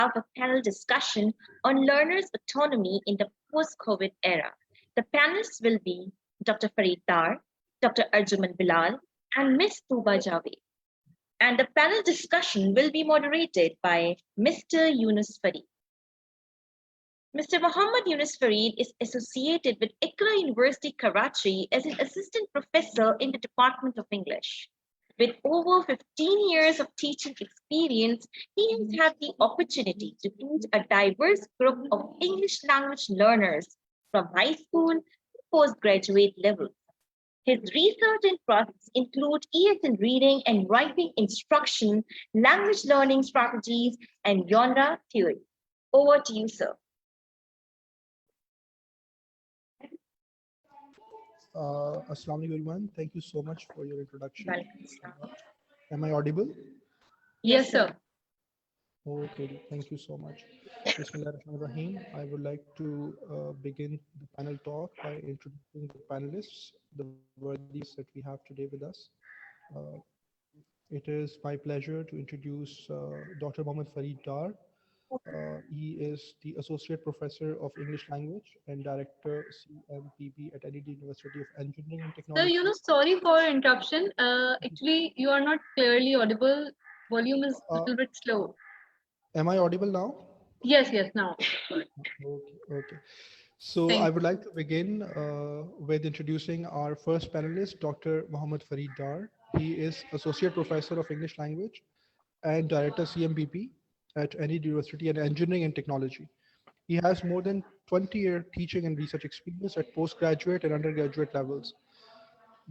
have a panel discussion on learners' autonomy in the post-COVID era. The panelists will be Dr. Farid Dar, Dr. Arjuman Bilal, and Ms. Tuba Javed. And the panel discussion will be moderated by Mr. Yunus Farid. Mr. Muhammad Yunus Farid is associated with Iqra University, Karachi as an assistant professor in the Department of English. With over 15 years of teaching experience, he has had the opportunity to teach a diverse group of English language learners from high school to postgraduate levels. His research and projects include ESL reading and writing instruction, language learning strategies, and genre theory. Over to you, sir. Assalamu alaikum everyone. Thank you so much for your introduction. Am I audible? Yes, sir. Okay, thank you so much. Bismillahirrahmanirrahim. I would like to begin the panel talk by introducing the panelists, the worthies that we have today with us. It is my pleasure to introduce Dr. Mohammad Farid Dar. He is the Associate Professor of English Language and Director CMPB at NED University of Engineering and Technology. So, sorry for interruption. Actually, you are not clearly audible. Volume is a little bit slow. Am I audible now? Yes, now. Okay. So I would like to begin with introducing our first panelist, Dr. Mohammad Farid Dar. He is Associate Professor of English Language and Director CMPP at NED University and Engineering and Technology. He has more than 20-year teaching and research experience at postgraduate and undergraduate levels.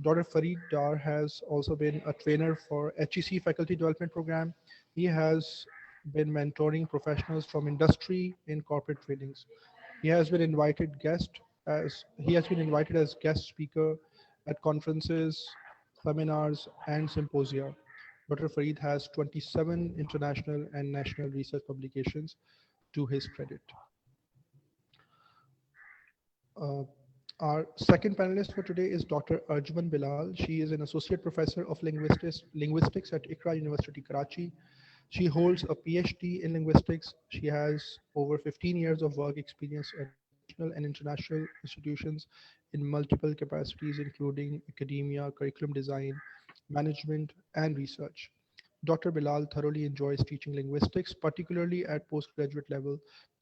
Dr. Farid Dar has also been a trainer for HEC Faculty Development Program. He has been mentoring professionals from industry in corporate trainings. He has been invited as guest speaker at conferences, seminars, and symposia. Dr. Farid has 27 international and national research publications to his credit. Our second panelist for today is Dr. Arjuman Bilal. She is an associate professor of linguistics at Iqra University, Karachi. She holds a PhD in linguistics. She has over 15 years of work experience at national and international institutions in multiple capacities, including academia, curriculum design, management, and research. Dr. Bilal thoroughly enjoys teaching linguistics, particularly at postgraduate level,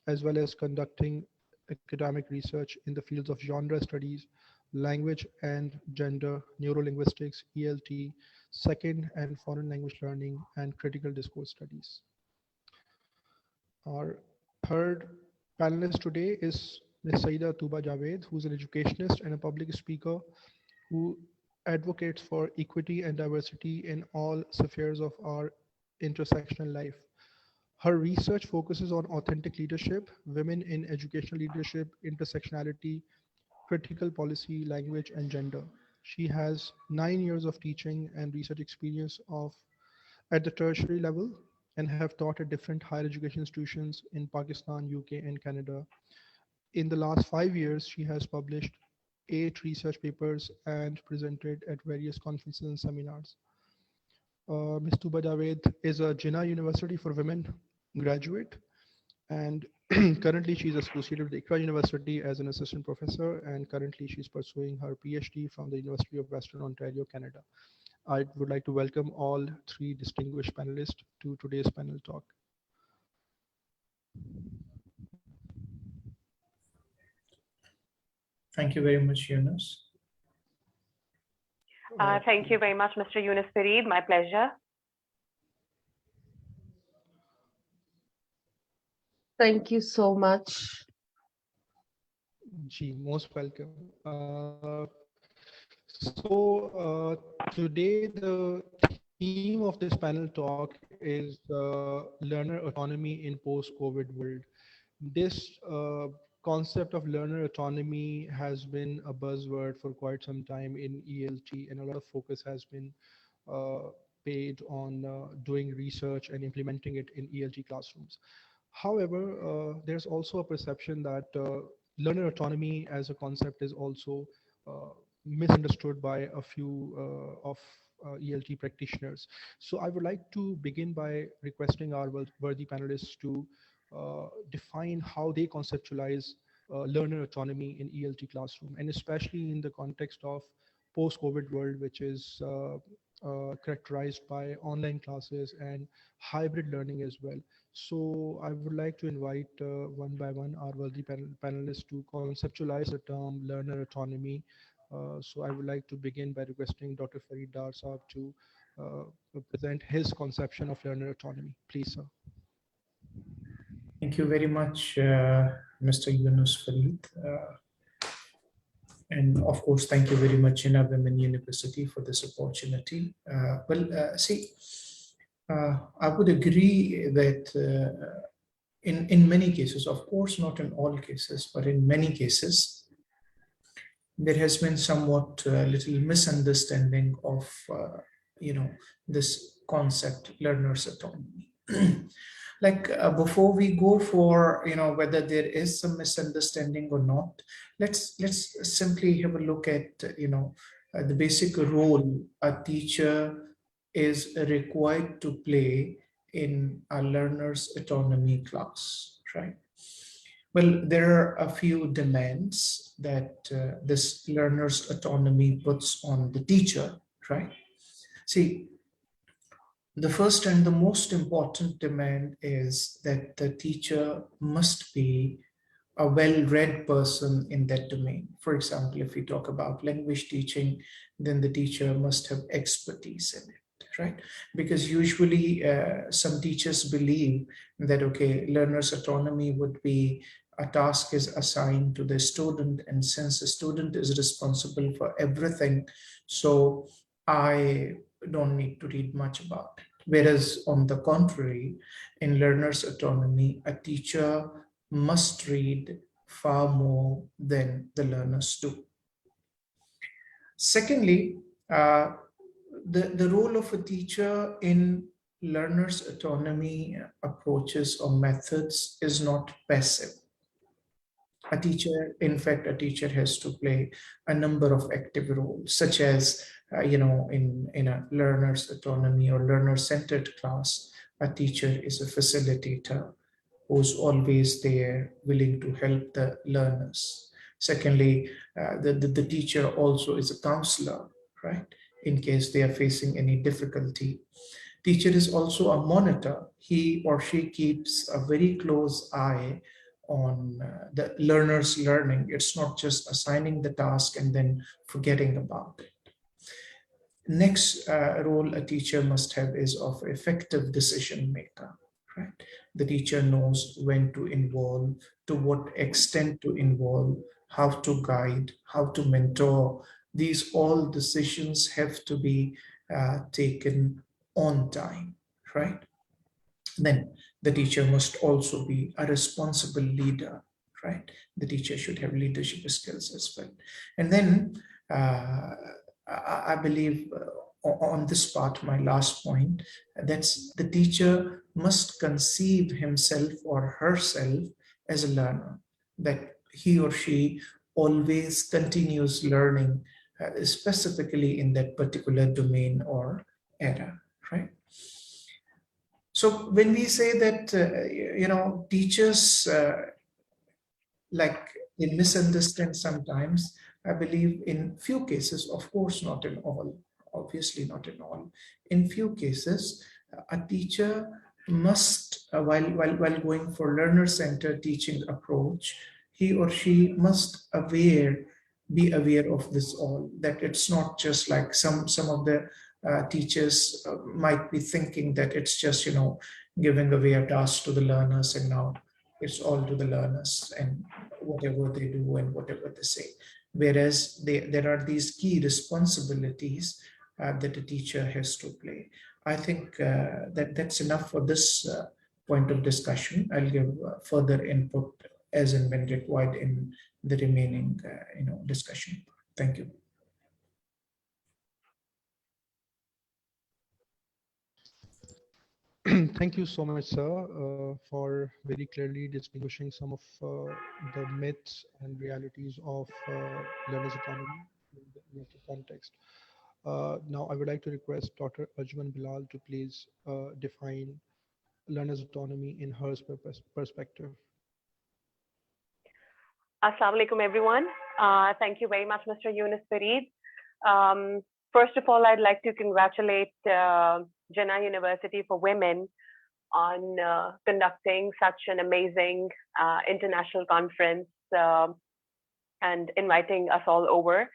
as well as conducting academic research in the fields of genre studies, language and gender, neurolinguistics, ELT, second and foreign language learning, and critical discourse studies. Our third panelist today is Ms. Saida Tuba Javed, who's an educationist and a public speaker who advocates for equity and diversity in all spheres of our intersectional life. Her research focuses on authentic leadership, women in educational leadership, intersectionality, critical policy, language, and gender. She has 9 years of teaching and research experience at the tertiary level and have taught at different higher education institutions in Pakistan, UK, and Canada. In the last 5 years, she has published 8 research papers and presented at various conferences and seminars. Ms. Tuba Javed is a Jinnah University for Women graduate, and currently she's associated with Iqra University as an assistant professor, and currently she's pursuing her PhD from the University of Western Ontario, Canada. I would like to welcome all 3 distinguished panelists to today's panel talk. Thank you very much, Yunus. Thank you very much, Mr. Yunus Farid. My pleasure. Thank you so much. Gee, most welcome. Today the theme of this panel talk is learner autonomy in post-COVID world. This concept of learner autonomy has been a buzzword for quite some time in ELT, and a lot of focus has been paid on doing research and implementing it in ELT classrooms. However, there's also a perception that learner autonomy as a concept is also misunderstood by a few of ELT practitioners. So I would like to begin by requesting our worthy panelists to define how they conceptualize learner autonomy in ELT classroom, and especially in the context of post-COVID world, which is characterized by online classes and hybrid learning as well. So I would like to invite one by one our worthy panelists to conceptualize the term learner autonomy. So I would like to begin by requesting Dr. Farid Dar Saab to present his conception of learner autonomy. Please, sir. Thank you very much, Mr. Yunus Farid. And of course, thank you very much, JUW Women University, for this opportunity. I would agree that in many cases, of course, not in all cases, but in many cases, there has been somewhat little misunderstanding of, this concept, learner's autonomy. Before we go for whether there is some misunderstanding or not, let's simply have a look at the basic role a teacher is required to play in a learner's autonomy class, right? Well, there are a few demands that this learner's autonomy puts on the teacher, right? See, the first and the most important demand is that the teacher must be a well-read person in that domain. For example, if we talk about language teaching, then the teacher must have expertise in it, right? Because usually some teachers believe that, okay, learner's autonomy would be a task is assigned to the student, and since the student is responsible for everything, so I don't need to read much about it. Whereas on the contrary, in learner's autonomy, a teacher must read far more than the learners do. Secondly, the role of a teacher in learners' autonomy approaches or methods is not passive. A teacher, in fact, a teacher has to play a number of active roles, such as, in a learner's autonomy or learner-centered class, a teacher is a facilitator who's always there, willing to help the learners. Secondly, the teacher also is a counselor, right? In case they are facing any difficulty. Teacher is also a monitor. He or she keeps a very close eye on the learner's learning. It's not just assigning the task and then forgetting about it. Next role a teacher must have is of effective decision maker, right? The teacher knows when to involve, to what extent to involve, how to guide, how to mentor. These all decisions have to be taken on time, right? Then the teacher must also be a responsible leader, right? The teacher should have leadership skills as well. And then I believe on this part, my last point, that's the teacher must conceive himself or herself as a learner, that he or she always continues learning, specifically in that particular domain or area, right? So when we say that, teachers they misunderstand sometimes, I believe in few cases, of course, not in all, obviously not in all. In few cases, a teacher must, while going for learner-centered teaching approach, he or she must be aware of this all, that it's not just like some of the teachers might be thinking that it's just, giving away a task to the learners and now it's all to the learners and whatever they do and whatever they say. Whereas there are these key responsibilities that a teacher has to play. I think that's enough for this point of discussion. I'll give further input as and when required in the remaining discussion. Thank you. Thank you so much, sir, for very clearly distinguishing some of the myths and realities of learner's autonomy in the ELT context. Now, I would like to request Dr. Ajman Bilal to please define learners' autonomy in her perspective. Assalamu alaikum, everyone. Thank you very much, Mr. Yunus Fareed. First of all, I'd like to congratulate Jinnah University for Women on conducting such an amazing international conference and inviting us all over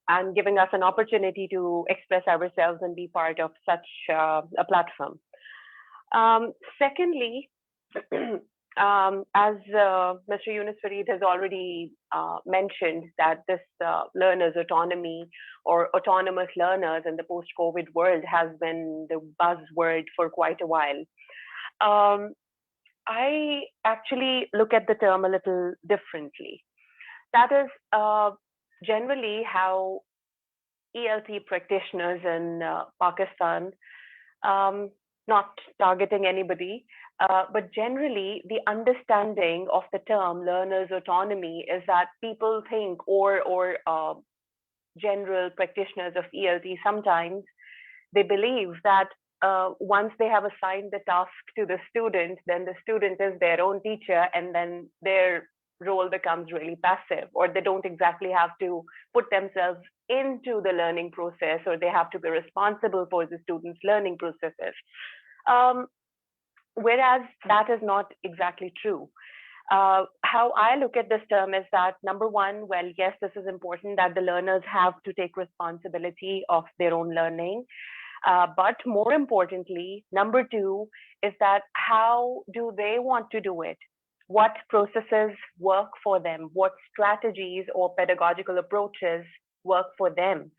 and giving us an opportunity to express ourselves and be part of such a platform. Secondly, as Mr. Yunus Fareed has already mentioned, that this learners' autonomy or autonomous learners in the post-COVID world has been the buzzword for quite a while. I actually look at the term a little differently. That is generally how ELT practitioners in Pakistan, not targeting anybody, but generally the understanding of the term learner's autonomy is that people think, or general practitioners of ELT sometimes, they believe that once they have assigned the task to the student, then the student is their own teacher, and then their role becomes really passive, or they don't exactly have to put themselves into the learning process, or they have to be responsible for the students' learning processes. Whereas that is not exactly true. How I look at this term is that, number one, well, yes, this is important that the learners have to take responsibility of their own learning. But more importantly, number two is that how do they want to do it? What processes work for them? What strategies or pedagogical approaches work for them?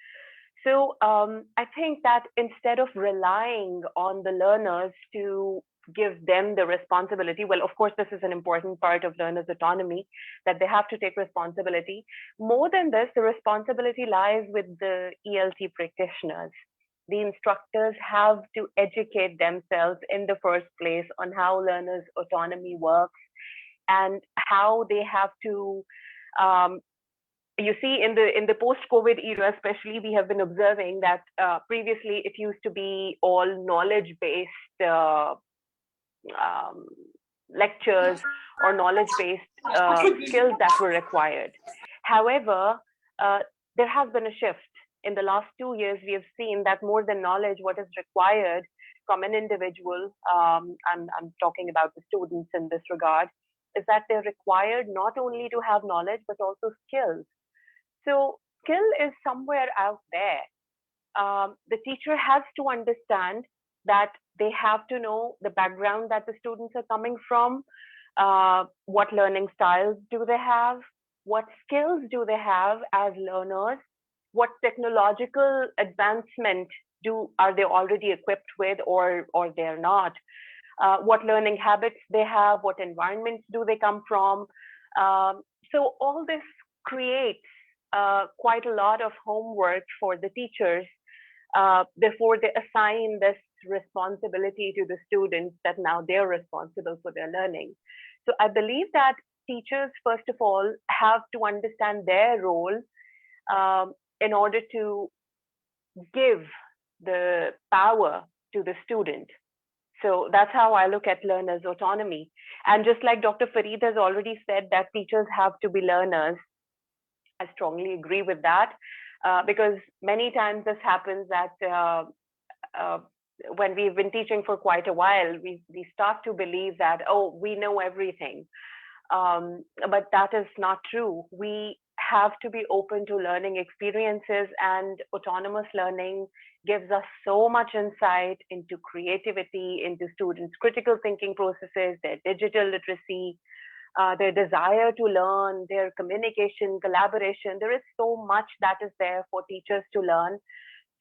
So I think that instead of relying on the learners to give them the responsibility, well, of course, this is an important part of learners' autonomy, that they have to take responsibility. More than this, the responsibility lies with the ELT practitioners. The instructors have to educate themselves in the first place on how learners' autonomy works and how they have to, you see, in the post-COVID era, especially, we have been observing that previously it used to be all knowledge-based lectures or knowledge-based skills that were required. However, there has been a shift. In the last 2 years, we have seen that more than knowledge, what is required from an individual, I'm talking about the students in this regard, is that they're required not only to have knowledge, but also skills. So skill is somewhere out there. The teacher has to understand that they have to know the background that the students are coming from, what learning styles do they have, what skills do they have as learners, what technological advancement are they already equipped with, or they're not, what learning habits they have, what environments do they come from. So all this creates quite a lot of homework for the teachers before they assign this responsibility to the students, that now they're responsible for their learning. So I believe that teachers, first of all, have to understand their role in order to give the power to the student. So that's how I look at learners' autonomy. And just like Dr. Fareed has already said that teachers have to be learners, I strongly agree with that, because many times this happens that when we've been teaching for quite a while, we start to believe that, oh, we know everything. But that is not true. We have to be open to learning experiences, and autonomous learning gives us so much insight into creativity, into students' critical thinking processes, their digital literacy, their desire to learn, their communication, collaboration. There is so much that is there for teachers to learn.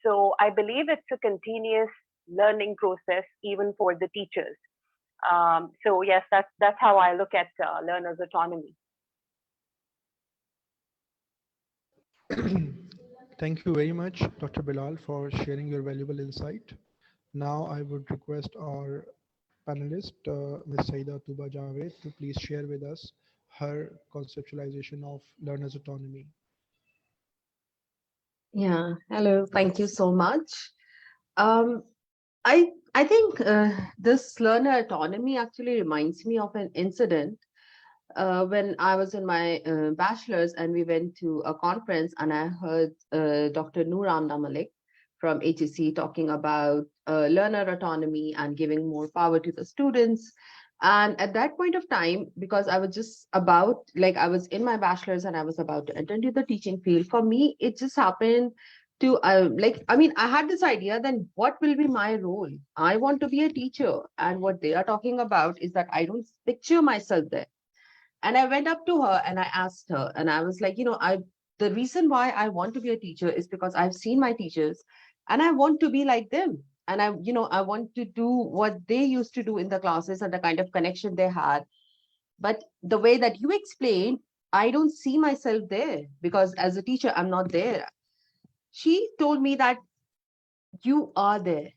So I believe it's a continuous learning process, even for the teachers. So yes, that's how I look at learners' autonomy. Thank you very much, Dr. Bilal, for sharing your valuable insight. Now I would request our panelist, Ms. Saida Tuba Javed, to please share with us her conceptualization of learner's autonomy. Yeah, hello, thank you so much. I I think this learner autonomy actually reminds me of an incident when I was in my bachelor's and we went to a conference and I heard Dr. Noor Amna Malik from HEC talking about learner autonomy and giving more power to the students. And at that point of time, because I was just about, like I was in my bachelor's and I was about to enter into the teaching field, for me, it just happened to I had this idea, then what will be my role? I want to be a teacher. And what they are talking about is that I don't picture myself there. And I went up to her and I asked her, and I was like, the reason why I want to be a teacher is because I've seen my teachers and I want to be like them. And I want to do what they used to do in the classes and the kind of connection they had. But the way that you explained, I don't see myself there because as a teacher, I'm not there. She told me that you are there.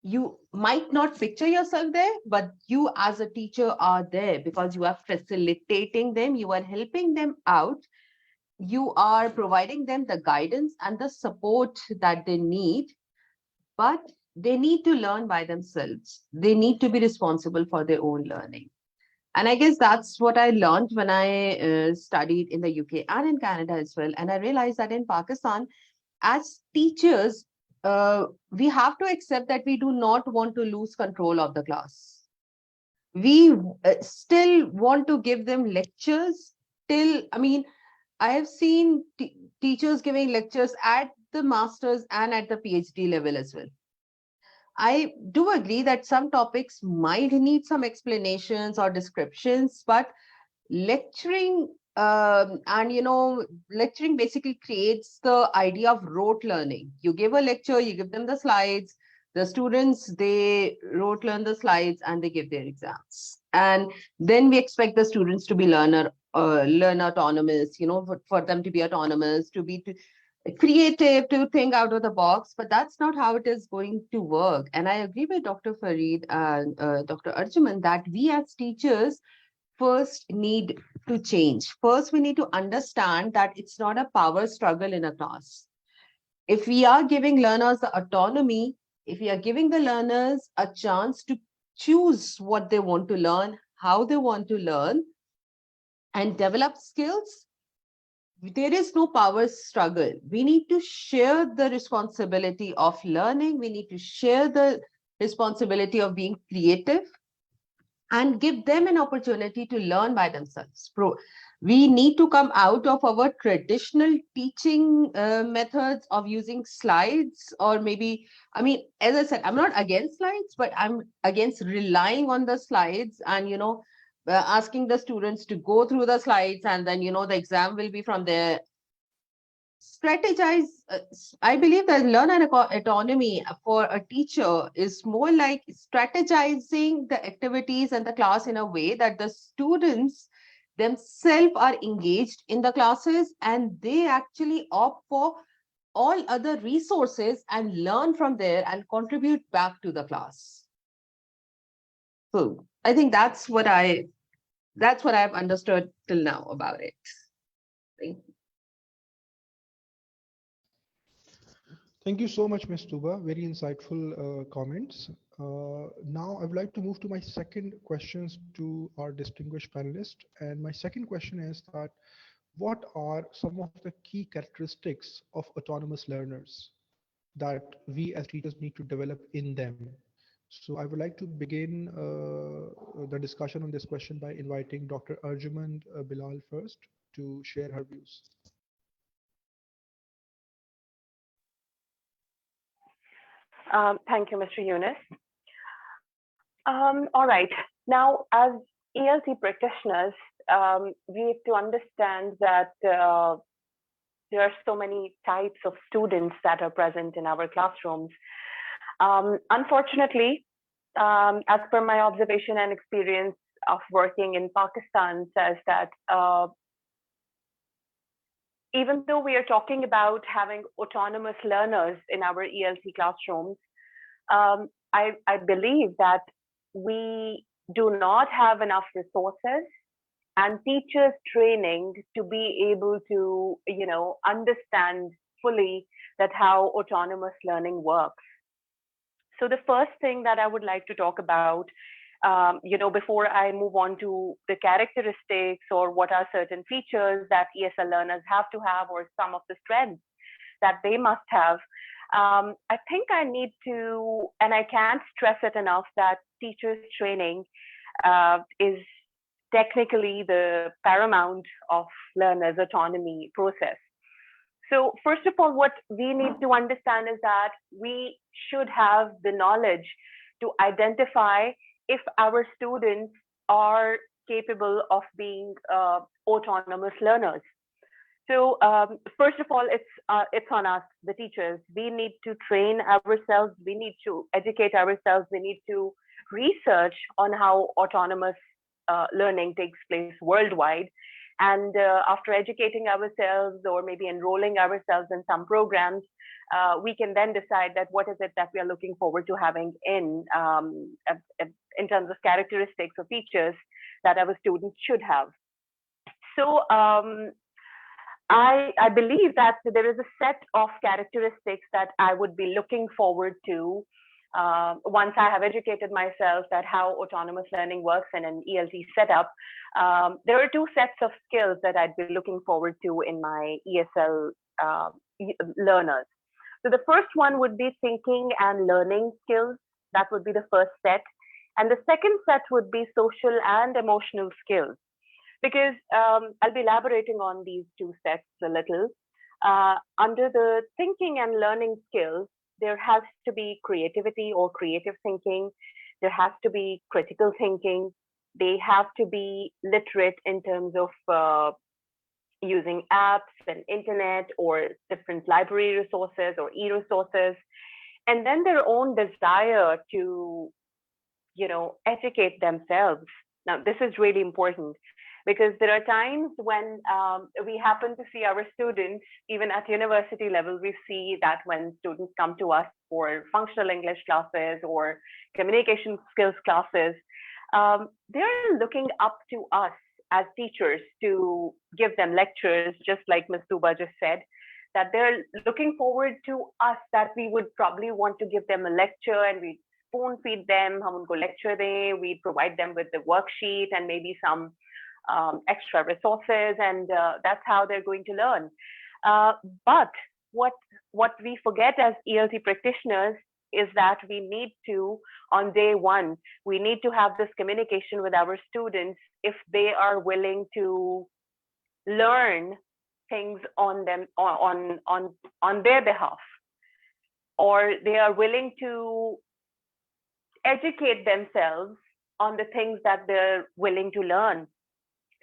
You might not picture yourself there, but you as a teacher are there because you are facilitating them, you are helping them out, you are providing them the guidance and the support that they need, but they need to learn by themselves. They need to be responsible for their own learning. And I guess that's what I learned when I studied in the UK and in Canada as well. And I realized that in Pakistan, as teachers, we have to accept that we do not want to lose control of the class. We still want to give them lectures till, I have seen teachers giving lectures at the master's and at the PhD level as well. I do agree that some topics might need some explanations or descriptions, but lecturing lecturing basically creates the idea of rote learning. You give a lecture, you give them the slides, the students, they rote learn the slides and they give their exams, and then we expect the students to be learn autonomous, for them to be autonomous, to be creative, to think out of the box, but that's not how it is going to work. And I agree with Dr. Fareed and Dr. Arjuman that we as teachers first need to change. First, we need to understand that it's not a power struggle in a class. If we are giving learners the autonomy, if we are giving the learners a chance to choose what they want to learn, how they want to learn, and develop skills, there is no power struggle. We need to share the responsibility of learning. We need to share the responsibility of being creative and give them an opportunity to learn by themselves. We need to come out of our traditional teaching methods of using slides, or maybe, as I said, I'm not against slides, but I'm against relying on the slides and, asking the students to go through the slides and then, the exam will be from there. Strategize. I believe that learn and autonomy for a teacher is more like strategizing the activities and the class in a way that the students themselves are engaged in the classes and they actually opt for all other resources and learn from there and contribute back to the class. So I think that's what I've understood till now about it. Thank you. Thank you so much, Ms. Tuba. Very insightful comments. Now, I would like to move to my second questions to our distinguished panelists. And my second question is that what are some of the key characteristics of autonomous learners that we as teachers need to develop in them? So I would like to begin the discussion on this question by inviting Dr. Arjuman Bilal first to share her views. Thank you, Mr. Yunus. All right. Now, as ELT practitioners, we have to understand that there are so many types of students that are present in our classrooms. Unfortunately, as per my observation and experience of working in Pakistan, says that even though we are talking about having autonomous learners in our ELT classrooms, I believe that we do not have enough resources and teachers training to be able to, understand fully that how autonomous learning works. So the first thing that I would like to talk about, before I move on to the characteristics or what are certain features that ESL learners have to have or some of the strengths that they must have, I think I need to, and I can't stress it enough, that teachers training is technically the paramount of learners' autonomy process. So first of all, what we need to understand is that we should have the knowledge to identify if our students are capable of being autonomous learners. So first of all, it's on us, the teachers. We need to train ourselves. We need to educate ourselves. We need to research on how autonomous learning takes place worldwide. And after educating ourselves or maybe enrolling ourselves in some programs, we can then decide that what is it that we are looking forward to having in terms of characteristics or features that our students should have. So I believe that there is a set of characteristics that I would be looking forward to once I have educated myself that how autonomous learning works in an ELT setup. There are two sets of skills that I'd be looking forward to in my ESL learners. So the first one would be thinking and learning skills. That would be the first set. And the second set would be social and emotional skills. Because I'll be elaborating on these two sets a little. Under the thinking and learning skills, there has to be creativity or creative thinking. There has to be critical thinking. They have to be literate in terms of using apps and internet or different library resources or e-resources. And then their own desire to, educate themselves. Now, this is really important, because there are times when we happen to see our students, even at university level, we see that when students come to us for functional English classes or communication skills classes, they're looking up to us as teachers to give them lectures, just like Ms. Tuba just said, that they're looking forward to us, that we would probably want to give them a lecture and we spoon feed them, hum unko lecture dein, we provide them with the worksheet and maybe some extra resources, and that's how they're going to learn. But what we forget as ELT practitioners is that we need to, on day one, we need to have this communication with our students if they are willing to learn things on them on their behalf, or they are willing to educate themselves on the things that they're willing to learn.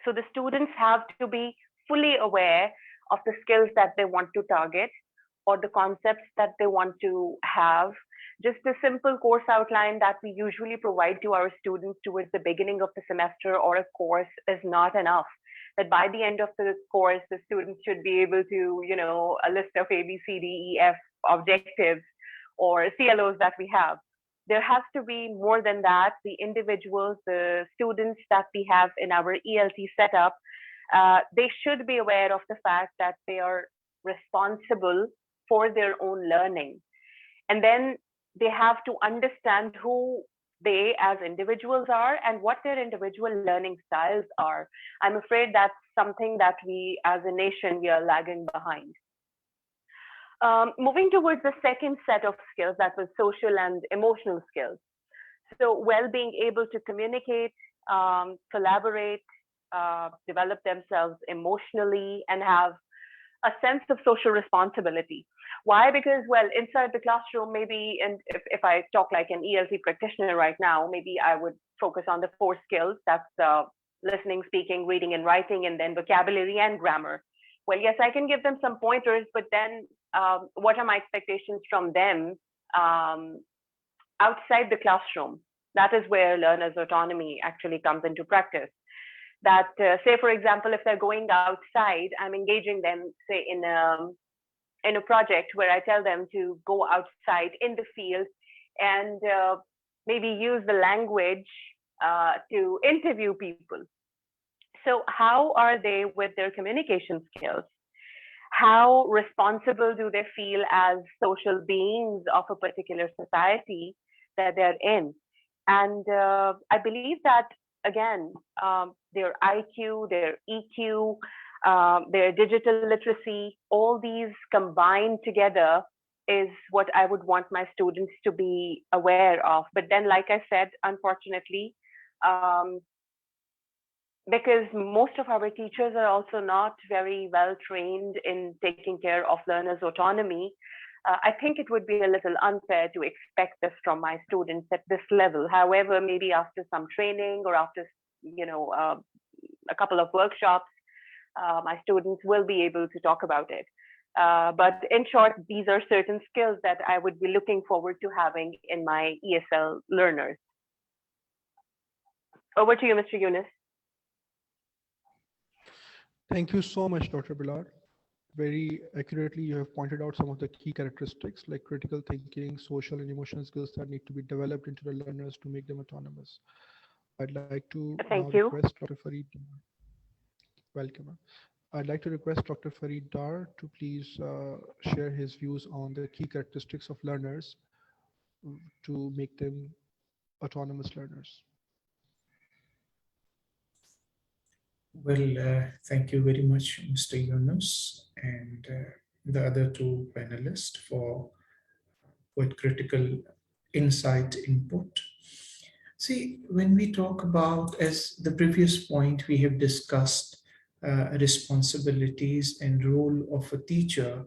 So the students have to be fully aware of the skills that they want to target or the concepts that they want to have. Just a simple course outline that we usually provide to our students towards the beginning of the semester or a course is not enough. That by the end of the course, the students should be able to, a list of A, B, C, D, E, F objectives or CLOs that we have. There has to be more than that. The individuals, the students that we have in our ELT setup, they should be aware of the fact that they are responsible for their own learning. And then they have to understand who they as individuals are and what their individual learning styles are. I'm afraid that's something that we as a nation, we are lagging behind. Moving towards the second set of skills, that was social and emotional skills. So being able to communicate, collaborate, develop themselves emotionally, and have a sense of social responsibility. Why? Because, inside the classroom, maybe, and if I talk like an ELT practitioner right now, maybe I would focus on the 4 skills. That's listening, speaking, reading, and writing, and then vocabulary and grammar. Well, yes, I can give them some pointers, but then what are my expectations from them outside the classroom? That is where learners' autonomy actually comes into practice. That, say, for example, if they're going outside, I'm engaging them, say, in a project where I tell them to go outside in the field and maybe use the language to interview people. So how are they with their communication skills? How responsible do they feel as social beings of a particular society that they're in. And I believe that, again, their IQ, their EQ, their digital literacy, all these combined together is what I would want my students to be aware of. But then, like I said, unfortunately, because most of our teachers are also not very well trained in taking care of learners' autonomy, I think it would be a little unfair to expect this from my students at this level. However, maybe after some training or after, a couple of workshops, my students will be able to talk about it. But in short, these are certain skills that I would be looking forward to having in my ESL learners. Over to you, Mr. Yunus. Thank you so much, Dr. Bilal. Very accurately, you have pointed out some of the key characteristics like critical thinking, social and emotional skills that need to be developed into the learners to make them autonomous. I'd like to request Dr. Farid. Welcome. I'd like to request Dr. Farid Dar to please share his views on the key characteristics of learners to make them autonomous learners. Well, thank you very much, Mr. Yunus, and the other two panelists for quite critical insight input. See, when we talk about, as the previous point, we have discussed responsibilities and role of a teacher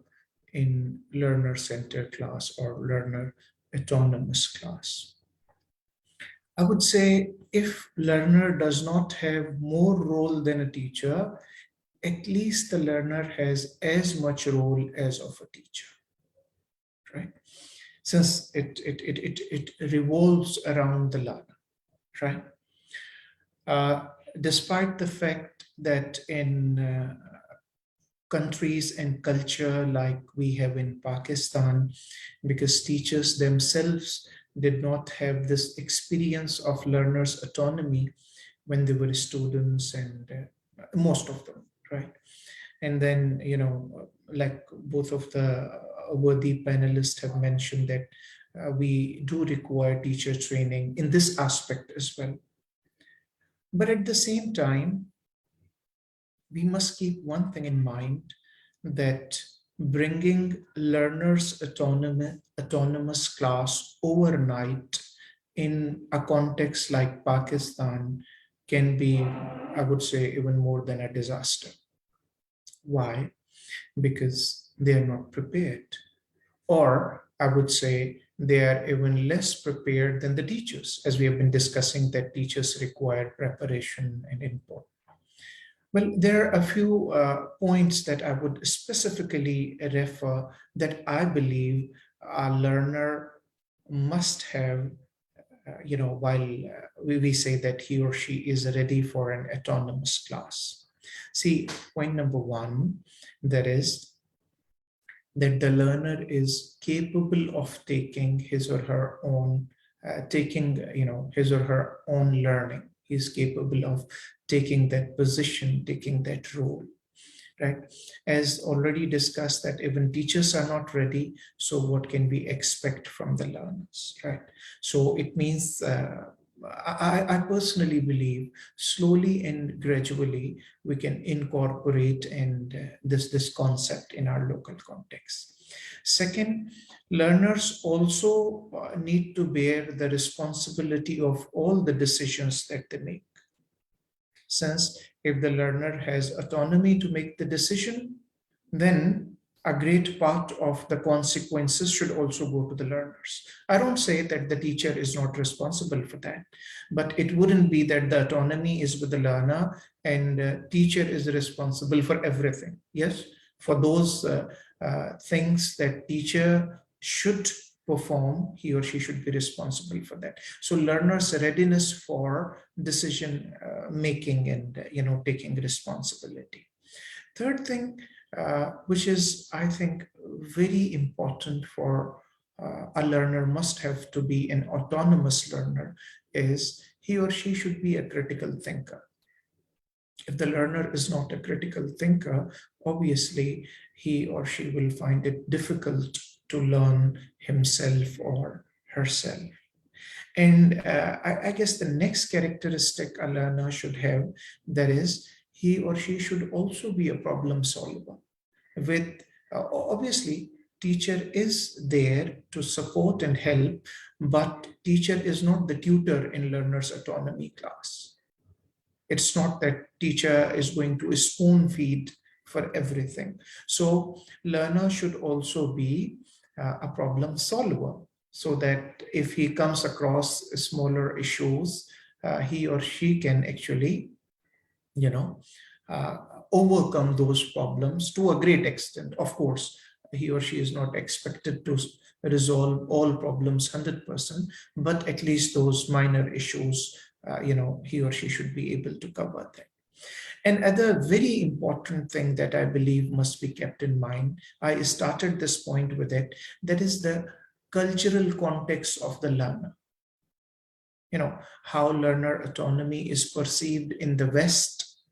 in learner-centered class or learner autonomous class. I would say if learner does not have more role than a teacher, at least the learner has as much role as of a teacher, right? Since it revolves around the learner, right? Despite the fact that in countries and culture like we have in Pakistan, because teachers themselves did not have this experience of learners' autonomy when they were students, and most of them, right? And then, like both of the worthy panelists have mentioned that we do require teacher training in this aspect as well. But at the same time, we must keep one thing in mind, that bringing learners' autonomous class overnight in a context like Pakistan can be, I would say, even more than a disaster. Why? Because they are not prepared. Or I would say they are even less prepared than the teachers, as we have been discussing that teachers require preparation and input. Well, there are a few points that I would specifically refer that I believe a learner must have, while we say that he or she is ready for an autonomous class. See, point number one, that is that the learner is capable of taking his or her own, his or her own learning. He's capable of taking that position, taking that role, right? As already discussed, that even teachers are not ready, so what can we expect from the learners, right? So it means, I personally believe slowly and gradually we can incorporate this concept in our local context. Second, learners also need to bear the responsibility of all the decisions that they make. Since if the learner has autonomy to make the decision, then a great part of the consequences should also go to the learners. I don't say that the teacher is not responsible for that, but it wouldn't be that the autonomy is with the learner and teacher is responsible for everything. Yes, for those things that teacher should perform, he or she should be responsible for that. So learners' readiness for decision making and taking responsibility. Third thing, which is, I think, very important for a learner must have to be an autonomous learner, is he or she should be a critical thinker. If the learner is not a critical thinker, obviously he or she will find it difficult to learn himself or herself. And I guess the next characteristic a learner should have, that is, he or she should also be a problem solver. With obviously, teacher is there to support and help, but teacher is not the tutor in learners autonomy class. It's not that teacher is going to spoon feed for everything. So learner should also be a problem solver, so that if he comes across smaller issues, he or she can actually, you know, uh, overcome those problems to a great extent. Of course, he or she is not expected to resolve all problems 100%, but at least those minor issues, he or she should be able to cover that. Another very important thing that I believe must be kept in mind, I started this point with it, that is the cultural context of the learner. How learner autonomy is perceived in the West,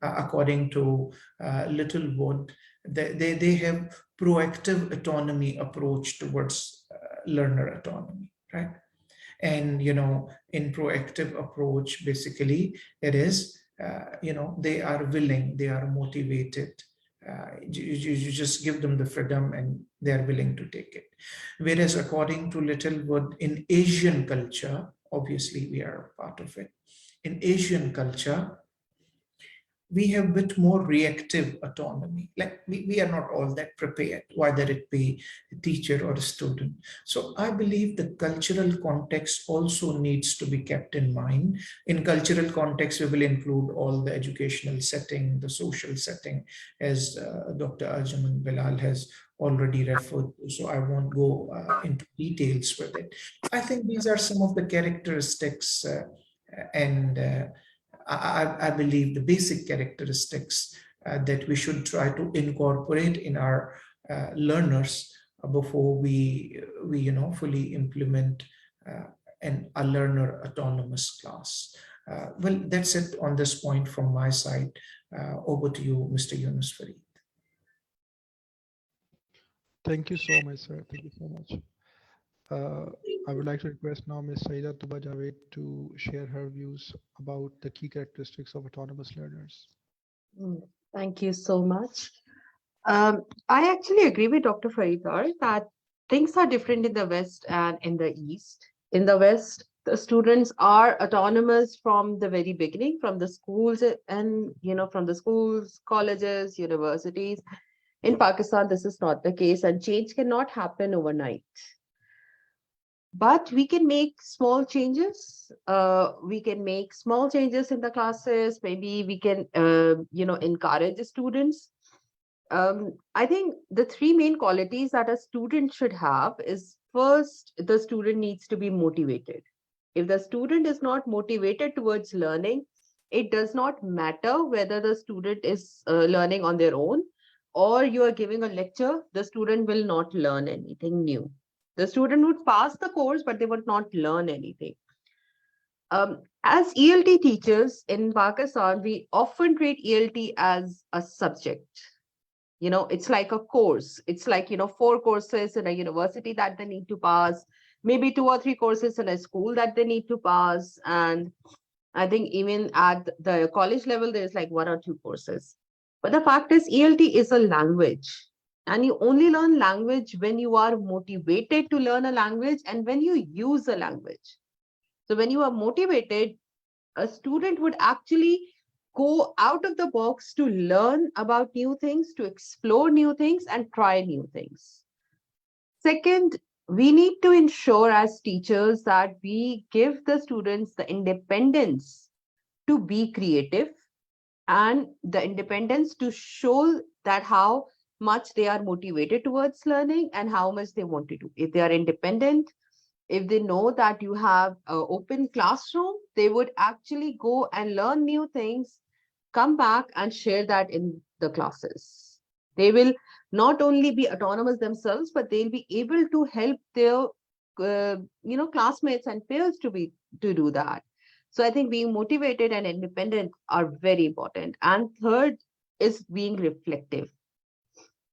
according to Littlewood. They have proactive autonomy approach towards learner autonomy, right? And in proactive approach, basically it is they are willing, they are motivated. You just give them the freedom and they are willing to take it. Whereas according to Littlewood, in Asian culture, obviously we are a part of it, in Asian culture, we have a bit more reactive autonomy. Like we are not all that prepared, whether it be a teacher or a student. So I believe the cultural context also needs to be kept in mind. In cultural context, we will include all the educational setting, the social setting, as Dr. Arjuman Bilal has already referred to. So I won't go into details with it. I think these are some of the characteristics and I believe the basic characteristics that we should try to incorporate in our learners before we fully implement a learner autonomous class. Well, that's it on this point from my side. Over to you, Mr. Yunus Farid. Thank you so much, sir. Thank you so much. I would like to request now Ms. Saida Tuba Javed to share her views about the key characteristics of autonomous learners. Thank you so much. I actually agree with Dr. Faridar that things are different in the West and in the East. In the West, the students are autonomous from the very beginning, from the schools and, from the schools, colleges, universities. In Pakistan, this is not the case, and change cannot happen overnight. But we can make small changes. We can make small changes in the classes. Maybe we can, encourage the students. I think the three main qualities that a student should have is, first, the student needs to be motivated. If the student is not motivated towards learning, it does not matter whether the student is learning on their own or you are giving a lecture, the student will not learn anything new. The student would pass the course, but they would not learn anything. As ELT teachers in Pakistan, we often treat ELT as a subject. It's like a course. It's like, 4 courses in a university that they need to pass, maybe 2 or 3 courses in a school that they need to pass. And I think even at the college level, there's like 1 or 2 courses. But the fact is, ELT is a language. And you only learn language when you are motivated to learn a language and when you use a language. So when you are motivated, a student would actually go out of the box to learn about new things, to explore new things and try new things. Second, we need to ensure as teachers that we give the students the independence to be creative and the independence to show that how much they are motivated towards learning and how much they want to do. If they are independent, if they know that you have an open classroom, they would actually go and learn new things, come back and share that in the classes. They will not only be autonomous themselves, but they'll be able to help their classmates and peers to do that. So I think being motivated and independent are very important. And third is being reflective.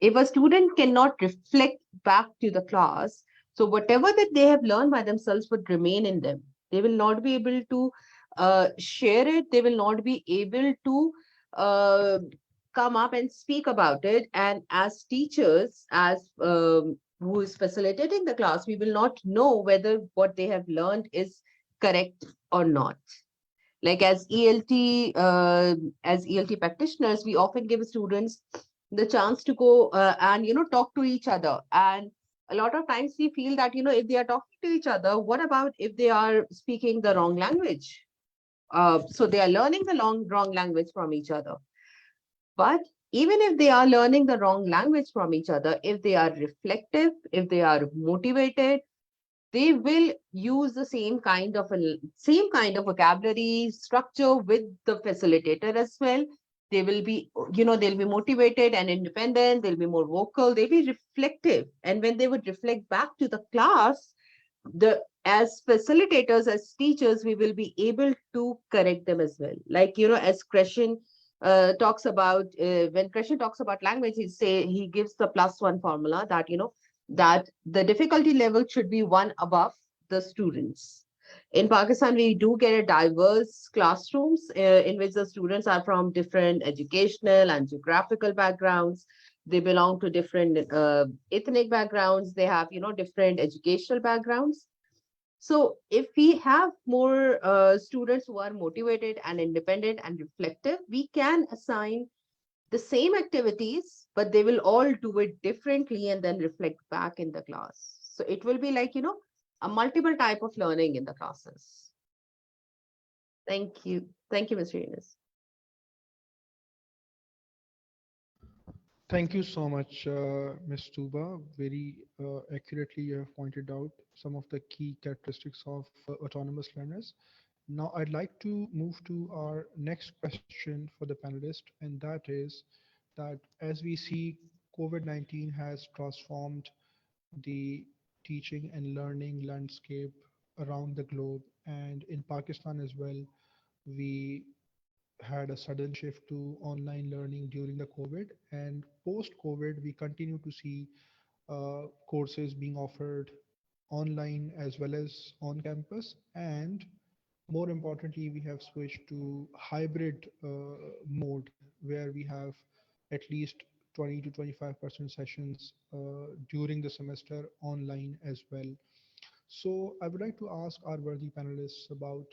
If a student cannot reflect back to the class, so whatever that they have learned by themselves would remain in them. They will not be able to share it. They will not be able to come up and speak about it. And as teachers, as who is facilitating the class, we will not know whether what they have learned is correct or not. Like as ELT practitioners, we often give students the chance to go and talk to each other. And a lot of times we feel that if they are talking to each other, what about if they are speaking the wrong language? So they are learning the wrong language from each other. But even if they are learning the wrong language from each other, if they are reflective, if they are motivated, they will use the same kind of vocabulary structure with the facilitator as well. They will be, they'll be motivated and independent. They'll be more vocal. They'll be reflective. And when they would reflect back to the class, as facilitators, as teachers, we will be able to correct them as well. Like, as Krishan talks about, when Krishan talks about language, he gives the +1 formula that, that the difficulty level should be one above the students. In Pakistan, we do get a diverse classrooms in which the students are from different educational and geographical backgrounds. They belong to different ethnic backgrounds. They have, different educational backgrounds. So if we have more students who are motivated and independent and reflective, we can assign the same activities, but they will all do it differently and then reflect back in the class. So it will be like, a multiple type of learning in the classes. Thank you. Thank you, Mr. Yunus. Thank you so much, Ms. Tuba. Very accurately, you have pointed out some of the key characteristics of autonomous learners. Now, I'd like to move to our next question for the panelist, and that is that as we see, COVID-19 has transformed the teaching and learning landscape around the globe, and in Pakistan as well. We had a sudden shift to online learning during the COVID, and post COVID, we continue to see courses being offered online as well as on campus. And more importantly, we have switched to hybrid mode where we have at least 20 to 25% sessions during the semester online as well. So I would like to ask our worthy panelists about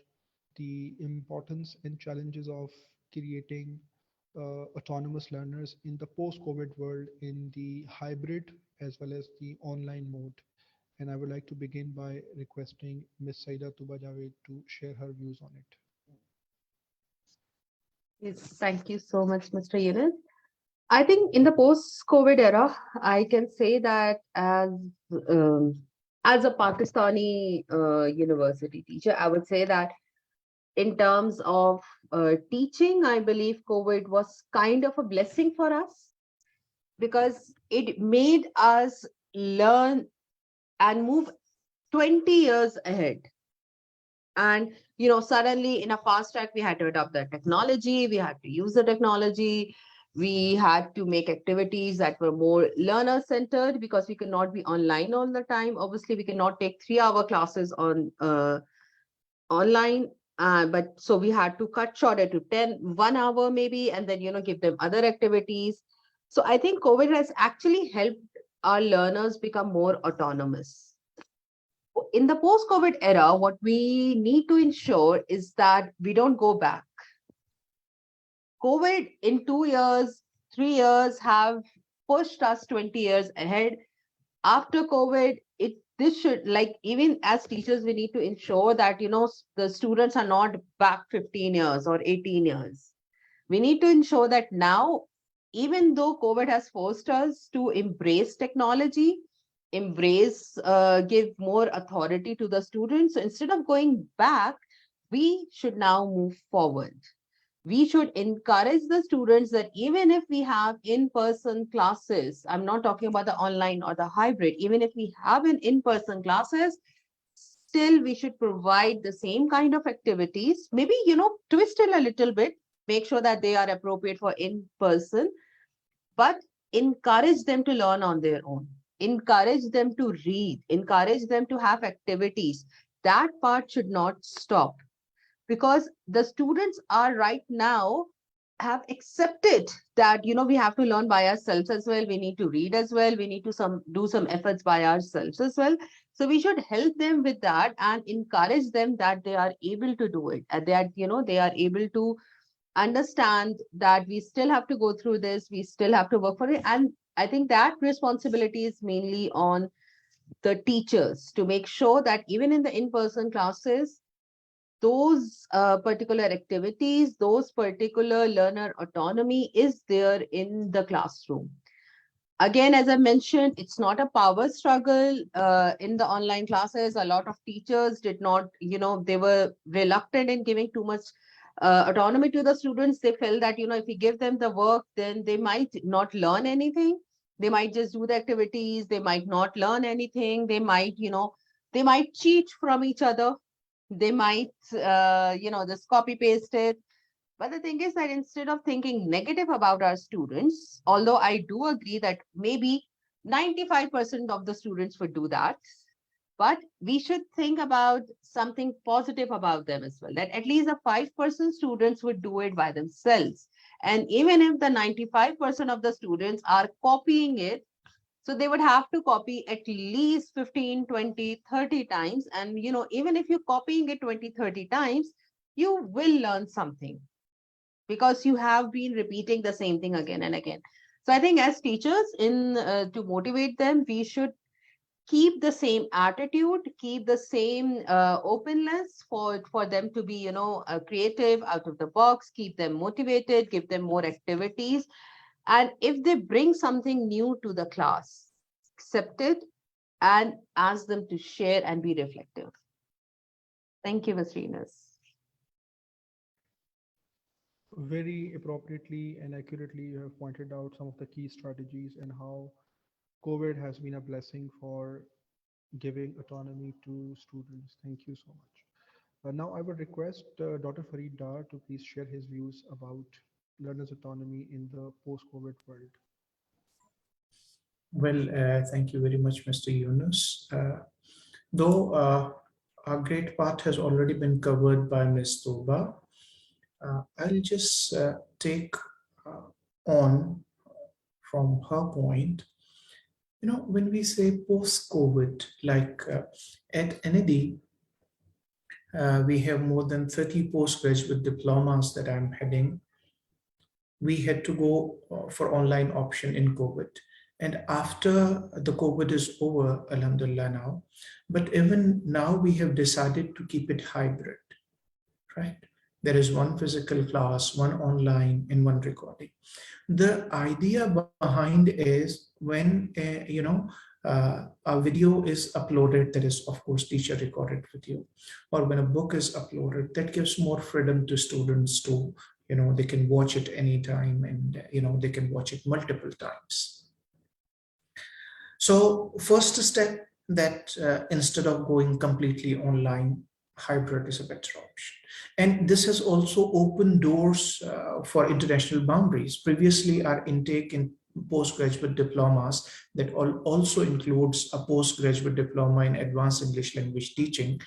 the importance and challenges of creating autonomous learners in the post-COVID world in the hybrid as well as the online mode. And I would like to begin by requesting Ms. Saida Tuba Javed to share her views on it. Yes, thank you so much, Mr. Yunus. I think in the post-COVID era, I can say that um, as a Pakistani university teacher, I would say that in terms of teaching, I believe COVID was kind of a blessing for us because it made us learn and move 20 years ahead. And suddenly in a fast track, we had to adopt the technology, we had to use the technology, we had to make activities that were more learner centered because we could not be online all the time. Obviously, we cannot take 3-hour classes on online. But so we had to cut short it to 1 hour maybe, and then give them other activities. So I think COVID has actually helped our learners become more autonomous. In the post-COVID era, what we need to ensure is that we don't go back. COVID in 2 years, 3 years have pushed us 20 years ahead. After COVID, this should, like, even as teachers, we need to ensure that the students are not back 15 years or 18 years. We need to ensure that now, even though COVID has forced us to embrace technology, give more authority to the students. So instead of going back, we should now move forward. We should encourage the students that even if we have in-person classes, I'm not talking about the online or the hybrid, even if we have an in-person classes, still we should provide the same kind of activities, maybe, twist it a little bit, make sure that they are appropriate for in-person, but encourage them to learn on their own. Encourage them to read, encourage them to have activities, that part should not stop, because the students are right now have accepted that, we have to learn by ourselves as well. We need to read as well. We need to do some efforts by ourselves as well. So we should help them with that and encourage them that they are able to do it, and that, they are able to understand that we still have to go through this. We still have to work for it. And I think that responsibility is mainly on the teachers to make sure that even in the in-person classes, those particular activities, those particular learner autonomy is there in the classroom. Again, as I mentioned, it's not a power struggle in the online classes. A lot of teachers did not, they were reluctant in giving too much autonomy to the students. They felt that, if we give them the work, then they might not learn anything. They might just do the activities. They might not learn anything. They might, they might cheat from each other. They might, just copy paste it. But the thing is that instead of thinking negative about our students, although I do agree that maybe 95% of the students would do that, but we should think about something positive about them as well, that at least the 5% students would do it by themselves. And even if the 95% of the students are copying it, so they would have to copy at least 15, 20, 30 times. And, even if you're copying it 20, 30 times, you will learn something because you have been repeating the same thing again and again. So I think as teachers, to motivate them, we should keep the same attitude, keep the same openness for them to be, creative, out of the box, keep them motivated, give them more activities. And if they bring something new to the class, accept it and ask them to share and be reflective. Thank you, Ms. Venus. Very appropriately and accurately, you have pointed out some of the key strategies and how COVID has been a blessing for giving autonomy to students. Thank you so much. Now I would request Dr. Farid Dar to please share his views about learners' autonomy in the post-COVID world. Well, thank you very much, Mr. Yunus. Though a great part has already been covered by Ms. Toba, I'll just take on from her point. When we say post-COVID, like at NAD, we have more than 30 postgraduate diplomas that I'm heading. We had to go for online option in COVID. And after the COVID is over, alhamdulillah now, but even now we have decided to keep it hybrid, right? There is one physical class, one online, and one recording. The idea behind is when, a video is uploaded, that is, of course, teacher recorded video, or when a book is uploaded, that gives more freedom to students to, they can watch it anytime and, they can watch it multiple times. So first step that instead of going completely online, hybrid is a better option. And this has also opened doors for international boundaries. Previously, our intake in postgraduate diplomas that also includes a postgraduate diploma in advanced English language teaching,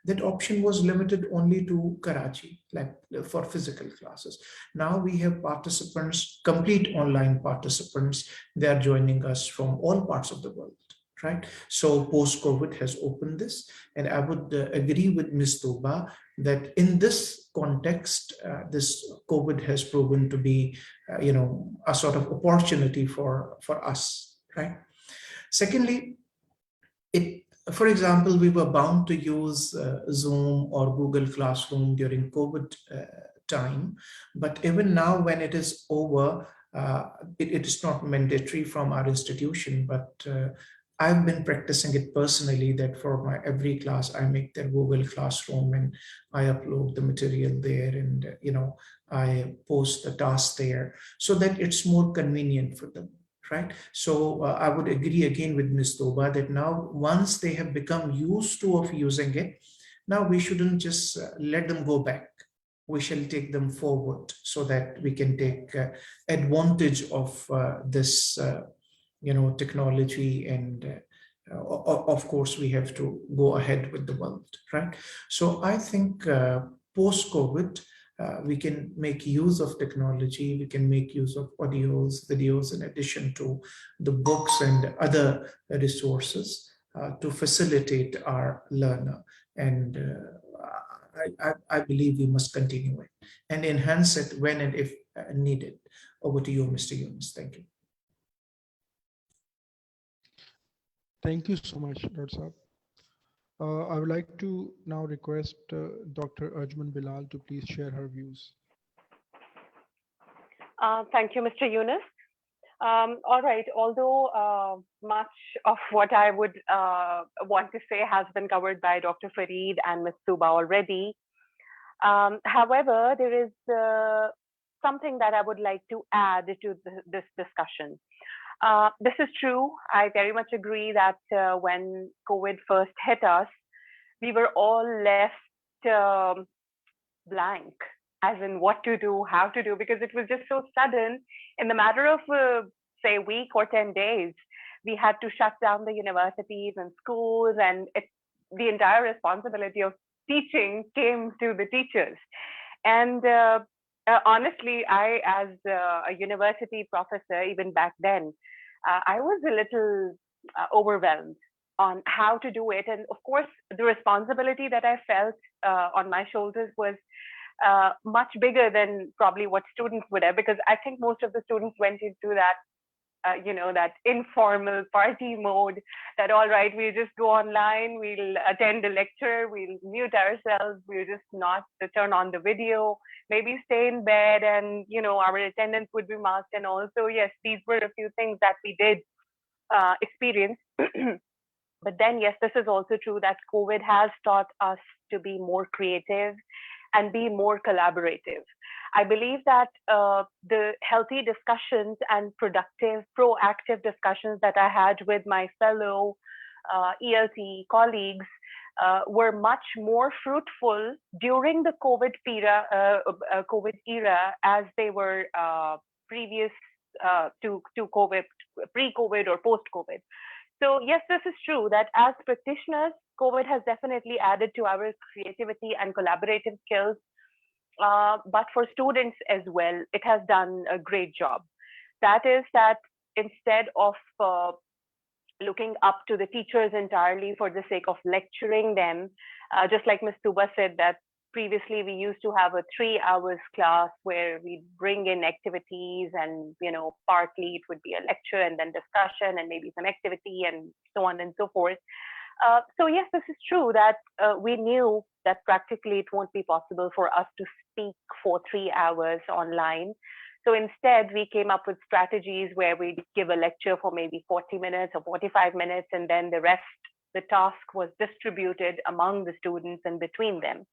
that option was limited only to Karachi, like for physical classes. Now we have participants, complete online participants. They are joining us from all parts of the world, right? So post-COVID has opened this, and I would agree with Ms. Toba that in this context, this COVID has proven to be, a sort of opportunity for us, right? Secondly, for example, we were bound to use Zoom or Google Classroom during COVID time, but even now when it is over, it is not mandatory from our institution, but I've been practicing it personally, that for my every class, I make their Google Classroom and I upload the material there, and I post the task there so that it's more convenient for them. Right. So I would agree again with Ms. Toba that now once they have become used to of using it, now we shouldn't just let them go back. We shall take them forward so that we can take advantage of this, technology and of course, we have to go ahead with the world, right? So I think post-COVID, we can make use of technology, we can make use of audios, videos, in addition to the books and other resources to facilitate our learner. And I believe we must continue it and enhance it when and if needed. Over to you, Mr. Yunus. Thank you. Thank you so much, Dr. Saab. I would like to now request Dr. Arjuman Bilal to please share her views. Thank you, Mr. Yunus. All right, although much of what I would want to say has been covered by Dr. Fareed and Ms. Tuba already. However, there is something that I would like to add to this discussion. This is true. I very much agree that when COVID first hit us, we were all left blank, as in what to do, how to do, because it was just so sudden. In the matter of, say, a week or 10 days, we had to shut down the universities and schools, and the entire responsibility of teaching came to the teachers. And honestly, I, as a university professor, even back then, I was a little overwhelmed on how to do it. And of course, the responsibility that I felt on my shoulders was much bigger than probably what students would have, because I think most of the students went into that that informal party mode, that all right, we'll just go online, we'll attend a lecture, we'll mute ourselves, we'll just not turn on the video, maybe stay in bed, and our attendance would be masked. And also, yes, these were a few things that we did experience. But then, yes, this is also true that COVID has taught us to be more creative and be more collaborative. I believe that the healthy discussions and productive, proactive discussions that I had with my fellow ELT colleagues were much more fruitful during the COVID era as they were previous to COVID, pre-COVID or post-COVID. So yes, this is true that as practitioners, COVID has definitely added to our creativity and collaborative skills. But for students as well, it has done a great job. That is that instead of looking up to the teachers entirely for the sake of lecturing them, just like Ms. Tuba said that previously we used to have a 3 hours class where we bring in activities and, partly it would be a lecture and then discussion and maybe some activity and so on and so forth. So yes, this is true that we knew that practically it won't be possible for us to speak for 3 hours online. So instead, we came up with strategies where we give a lecture for maybe 40 minutes or 45 minutes, and then the rest, the task was distributed among the students and between them.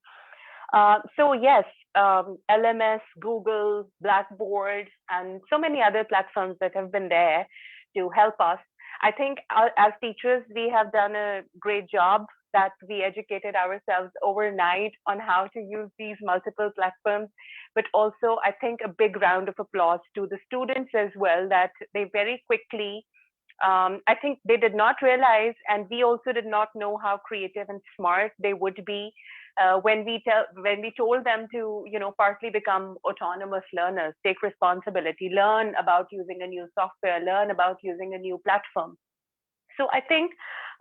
So yes, LMS, Google, Blackboard, and so many other platforms that have been there to help us. I think as teachers, we have done a great job that we educated ourselves overnight on how to use these multiple platforms. But also, I think a big round of applause to the students as well, that they very quickly, I think they did not realize, and we also did not know how creative and smart they would be when we told them to, partly become autonomous learners, take responsibility, learn about using a new software, learn about using a new platform. So I think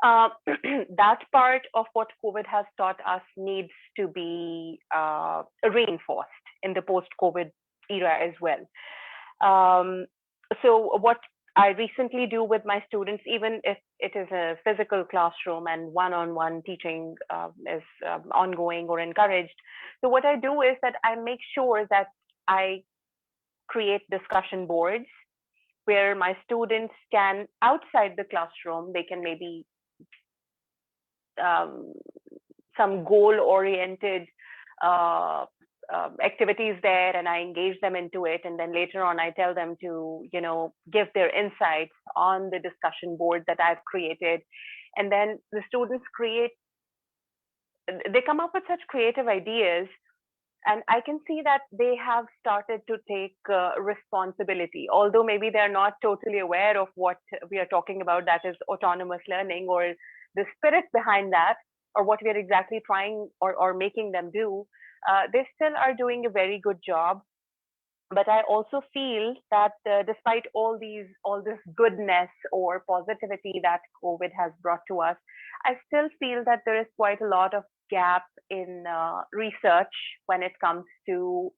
that part of what COVID has taught us needs to be reinforced in the post-COVID era as well. So what I recently do with my students, even if it is a physical classroom and one-on-one teaching is ongoing or encouraged. So what I do is that I make sure that I create discussion boards where my students can, outside the classroom, they can maybe some goal-oriented activities there, and I engage them into it. And then later on, I tell them to, give their insights on the discussion board that I've created. And then the students they come up with such creative ideas And I can see that they have started to take responsibility, although maybe they're not totally aware of what we are talking about, that is autonomous learning, or the spirit behind that, or what we are exactly trying or making them do. They still are doing a very good job. But I also feel that despite all this goodness or positivity that COVID has brought to us, I still feel that there is quite a lot of gap in research when it comes to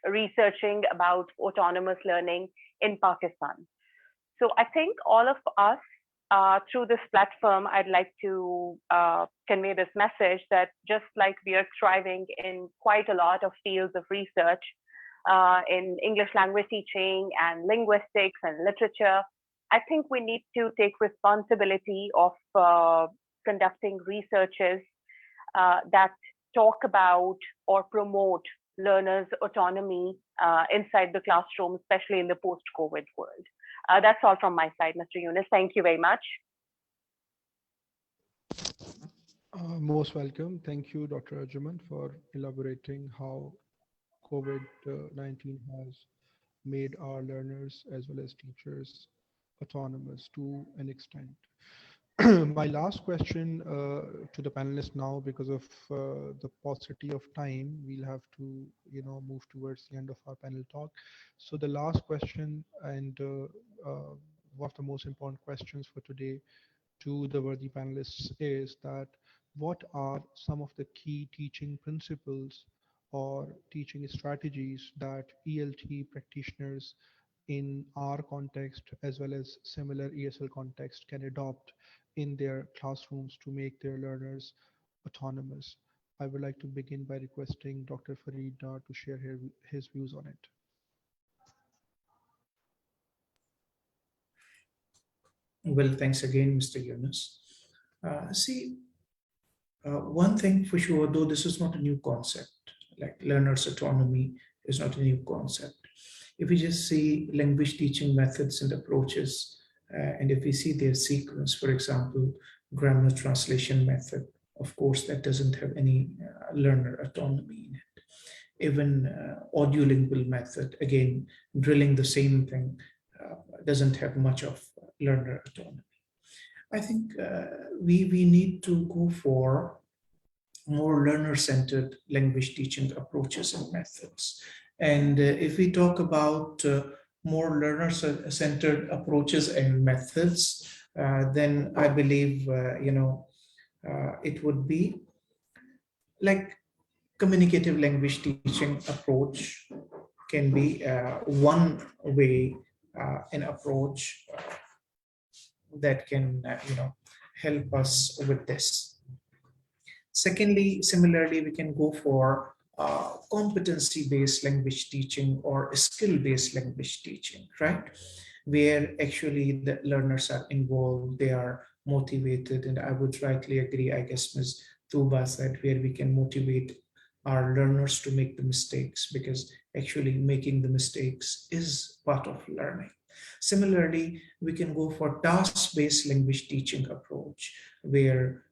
researching about autonomous learning in Pakistan. So I think all of us, through this platform, I'd like to convey this message that just like we are thriving in quite a lot of fields of research, in English language teaching and linguistics and literature, I think we need to take responsibility of conducting researches that talk about or promote learners' autonomy inside the classroom, especially in the post-COVID world. That's all from my side, Mr. Yunus. Thank you very much. Most welcome. Thank you, Dr. Arjuman, for elaborating how COVID-19 has made our learners as well as teachers autonomous to an extent. My last question to the panelists now, because of the paucity of time, we'll have to, move towards the end of our panel talk. So the last question, and one of the most important questions for today to the worthy panelists, is that what are some of the key teaching principles or teaching strategies that ELT practitioners in our context as well as similar ESL context can adopt in their classrooms to make their learners autonomous? I would like to begin by requesting Dr. Farid Dar to share his views on it. Well, thanks again, Mr. Yunus. One thing for sure, though this is not a new concept, like learners' autonomy is not a new concept. If we just see language teaching methods and approaches, and if we see their sequence, for example, grammar translation method, of course, that doesn't have any learner autonomy in it. Even audiolingual method, again, drilling the same thing, doesn't have much of learner autonomy. I think we need to go for more learner-centered language teaching approaches and methods. And if we talk about more learner-centered approaches and methods, then I believe, it would be like communicative language teaching approach can be one way, an approach that can, help us with this. Secondly, similarly, we can go for competency-based language teaching or skill-based language teaching, right? Where actually the learners are involved, they are motivated, and I would rightly agree, I guess Ms. Tuba said, where we can motivate our learners to make the mistakes, because actually making the mistakes is part of learning. Similarly, we can go for task-based language teaching approach, where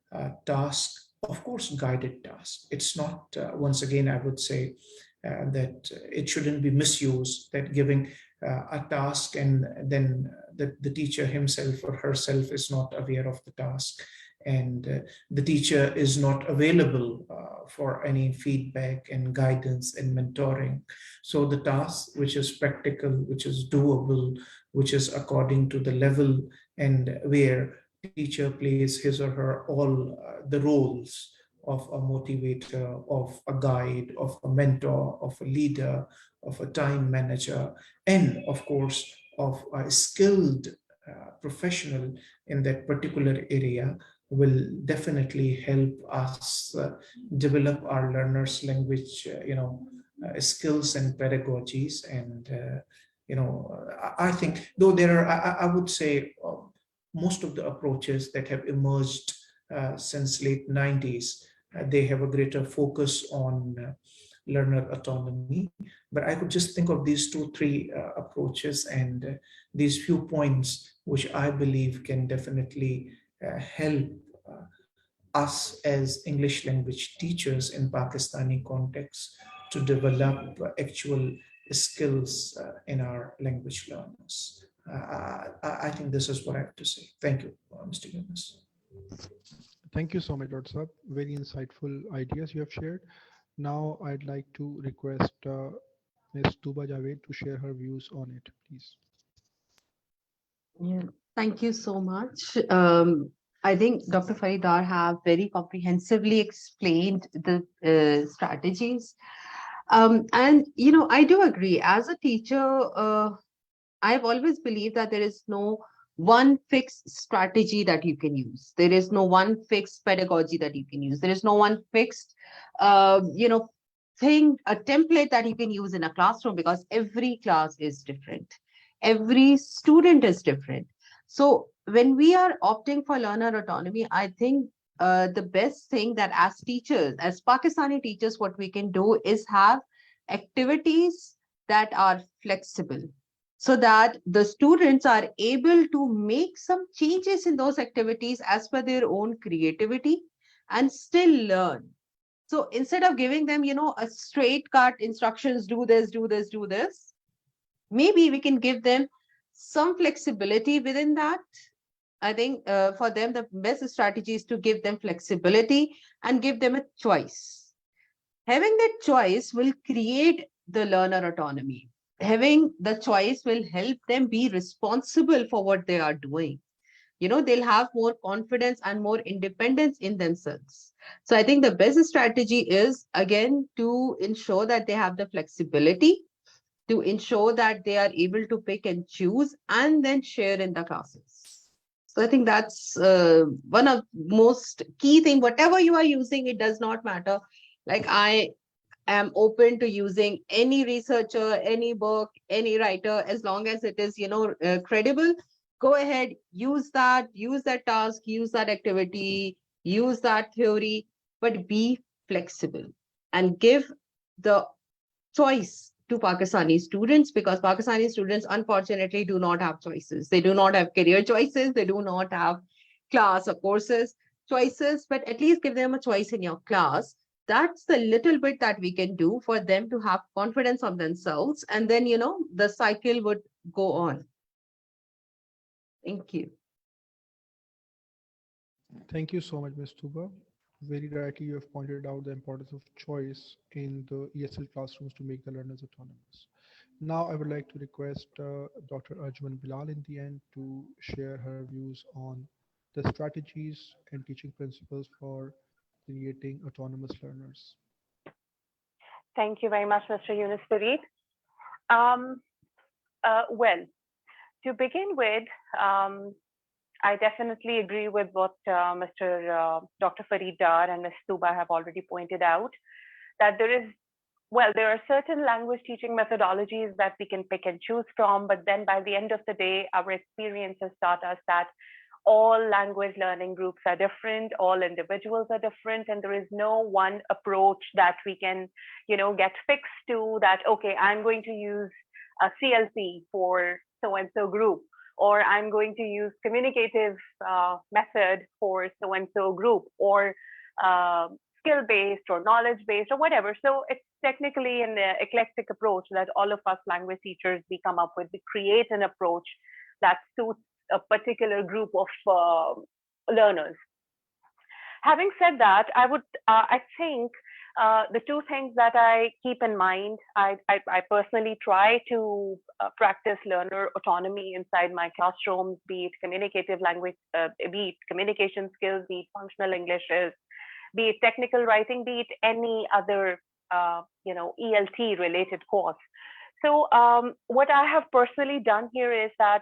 task, of course, guided task. It's not, once again, I would say that it shouldn't be misused, that giving a task and then the teacher himself or herself is not aware of the task, and the teacher is not available for any feedback and guidance and mentoring. So the task, which is practical, which is doable, which is according to the level, and where teacher plays his or her all the roles of a motivator, of a guide, of a mentor, of a leader, of a time manager, and of course of a skilled professional in that particular area, will definitely help us develop our learners' language, skills and pedagogies. And I think, though there are, I would say, most of the approaches that have emerged since late 90s, they have a greater focus on learner autonomy. But I could just think of these 2-3 approaches and these few points, which I believe can definitely help us as English language teachers in Pakistani context to develop actual skills in our language learners. I think this is what I have to say. Thank you, Mr. Yunus. Thank you so much, Dr. Saab. Very insightful ideas you have shared. Now I'd like to request Ms. Tuba Javed to share her views on it, please. Yeah, thank you so much. I think Dr. Faridar have very comprehensively explained the strategies. And, you know, I do agree. As a teacher, I've always believed that there is no one fixed strategy that you can use. There is no one fixed pedagogy that you can use. There is no one fixed, you know, thing, a template that you can use in a classroom, because every class is different. Every student is different. So when we are opting for learner autonomy, I think the best thing that as teachers, as Pakistani teachers, what we can do is have activities that are flexible, so that the students are able to make some changes in those activities as per their own creativity and still learn. So instead of giving them, you know, a straight cut instructions, do this, do this, do this, maybe we can give them some flexibility within that. I think for them, the best strategy is to give them flexibility and give them a choice. Having that choice will create the learner autonomy. Having the choice will help them be responsible for what they are doing. You know, they'll have more confidence and more independence in themselves. So I think the best strategy is, again, to ensure that they have the flexibility, to ensure that they are able to pick and choose and then share in the classes. So I think that's one of most key thing. Whatever you are using, it does not matter. Like, I am open to using any researcher, any book, any writer, as long as it is, you know, credible. Go ahead, use that task, use that activity, use that theory, but be flexible and give the choice to Pakistani students, because Pakistani students unfortunately do not have choices. They do not have career choices. They do not have class or courses choices, but at least give them a choice in your class. That's the little bit that we can do for them to have confidence on themselves. And then, you know, the cycle would go on. Thank you. Thank you so much, Ms. Tuba. Very rightly, you have pointed out the importance of choice in the ESL classrooms to make the learners autonomous. Now, I would like to request Dr. Arjuman Bilal in the end to share her views on the strategies and teaching principles for creating autonomous learners. Thank you very much, Mr. Yunus Farid. Um, well, to begin with, I definitely agree with what Dr. Farid Dar and Ms. Tuba have already pointed out, that there are certain language teaching methodologies that we can pick and choose from, but then by the end of the day, our experiences taught us that all language learning groups are different, all individuals are different, and there is no one approach that we can, get fixed to that, okay, I'm going to use a CLC for so-and-so group, or I'm going to use communicative method for so-and-so group, or skill-based or knowledge-based or whatever. So it's technically an eclectic approach that all of us language teachers, we come up with. We create an approach that suits a particular group of learners. Having said that, I think the two things that I keep in mind, I personally try to practice learner autonomy inside my classrooms, be it communicative language, be it communication skills, be it functional Englishes, be it technical writing, be it any other, ELT related course. So what I have personally done here is that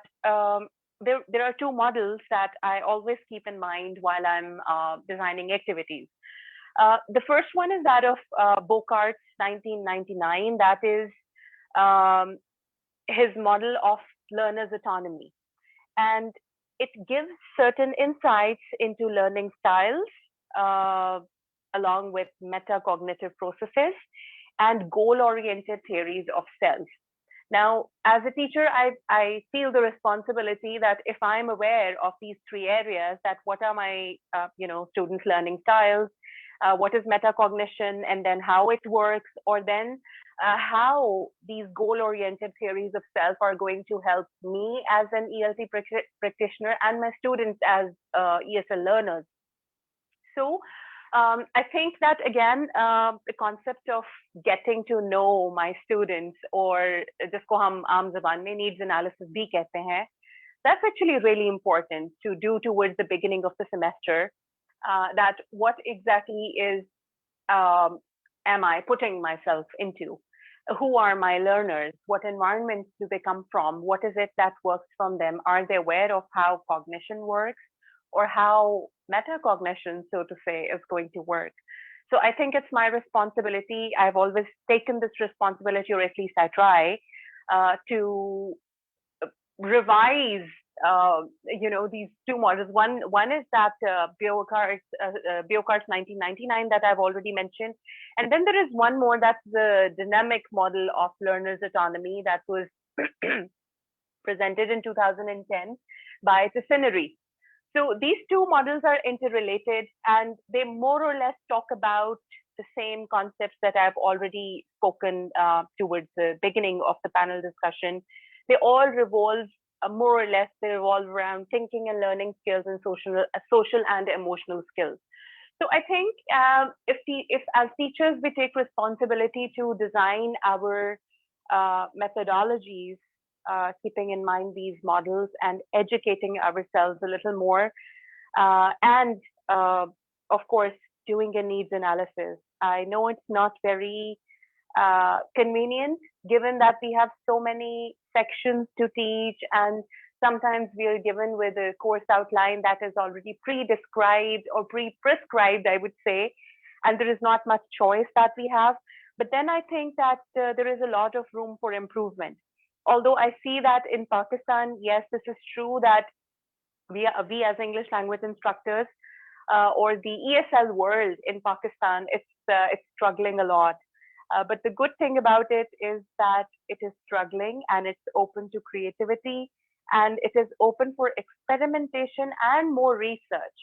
there are two models that I always keep in mind while I'm designing activities. The first one is that of Bocart's 1999. That is his model of learner's autonomy. And it gives certain insights into learning styles, along with metacognitive processes and goal-oriented theories of self. Now, as a teacher, I feel the responsibility that if I'm aware of these three areas, that what are my students' learning styles, what is metacognition, and then how it works, or then how these goal-oriented theories of self are going to help me as an ELT practitioner and my students as ESL learners. So I think that again, the concept of getting to know my students, or जिसको हम आम ज़बान में needs analysis भी कहते हैं, that's actually really important to do towards the beginning of the semester. That what exactly is am I putting myself into? Who are my learners? What environments do they come from? What is it that works from them? Are they aware of how cognition works, or how metacognition, so to say, is going to work? So I think it's my responsibility. I've always taken this responsibility, or at least I try to revise these two models. One is that Biocart's 1999 that I've already mentioned, and then there is one more, that's the dynamic model of learners' autonomy that was presented in 2010 by Ticineri. So these two models are interrelated, and they more or less talk about the same concepts that I've already spoken towards the beginning of the panel discussion. They all revolve more or less, they revolve around thinking and learning skills and social and emotional skills. So I think if as teachers we take responsibility to design our methodologies, keeping in mind these models and educating ourselves a little more, and of course doing a needs analysis. I know it's not very convenient, given that we have so many sections to teach, and sometimes we are given with a course outline that is already pre-described or pre-prescribed, I would say, and there is not much choice that we have. But then I think that there is a lot of room for improvement. Although I see that in Pakistan, yes, this is true that we as English language instructors or the ESL world in Pakistan, it's struggling a lot. But the good thing about it is that it is struggling, and it's open to creativity, and it is open for experimentation and more research.